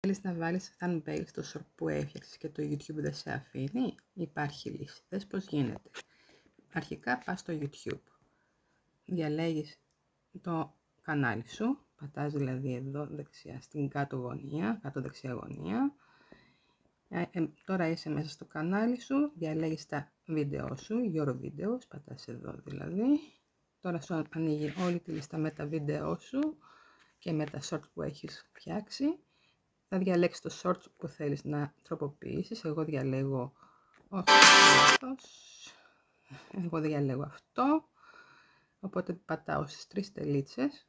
Θέλεις να βάλεις thumbnail στο short που έφτιαξες και το YouTube δεν σε αφήνει? Υπάρχει λύση. Δες πώς γίνεται. Αρχικά πας στο YouTube. Διαλέγεις το κανάλι σου. Πατάς δηλαδή εδώ δεξιά στην κάτω γωνία, κάτω δεξιά γωνία. Τώρα είσαι μέσα στο κανάλι σου. Διαλέγεις τα βίντεο σου, your videos. Πατάς εδώ δηλαδή. Τώρα σου ανοίγει όλη τη λίστα με τα βίντεο σου και με τα short που έχεις φτιάξει. Θα διαλέξεις το short που θέλεις να τροποποιήσεις. Εγώ διαλέγω εγώ διαλέγω αυτό. Οπότε πατάω στις 3 τελίτσες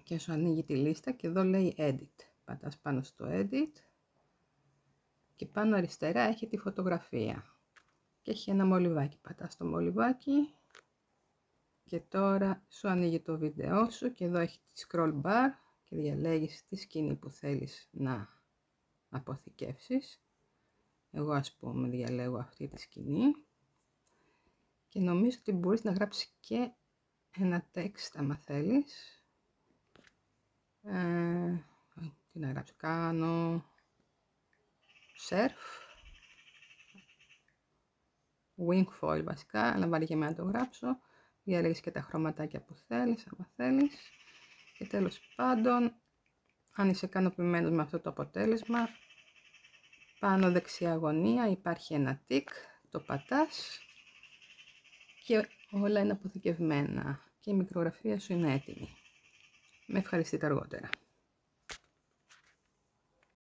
και σου ανοίγει τη λίστα και εδώ λέει edit. Πατάς πάνω στο edit και πάνω αριστερά έχει τη φωτογραφία και έχει ένα μολυβάκι. Πατάς στο μολυβάκι και τώρα σου ανοίγει το βίντεο σου και εδώ έχει τη scroll bar και διαλέγεις τη σκηνή που θέλεις να αποθηκεύσεις. Εγώ ας πούμε διαλέγω αυτή τη σκηνή και νομίζω ότι μπορείς να γράψεις και ένα text άμα θέλεις. Τι να γράψω, κάνω surf wing foil βασικά, αλλά βαριέμαι να το γράψω. Διαλέγεις και τα χρωματάκια που θέλεις άμα θέλεις και τέλος πάντων αν είσαι ικανοποιημένος με αυτό το αποτέλεσμα, πάνω δεξιά γωνία υπάρχει ένα tick, το πατάς και όλα είναι αποθηκευμένα και η μικρογραφία σου είναι έτοιμη. Με ευχαριστείτε αργότερα.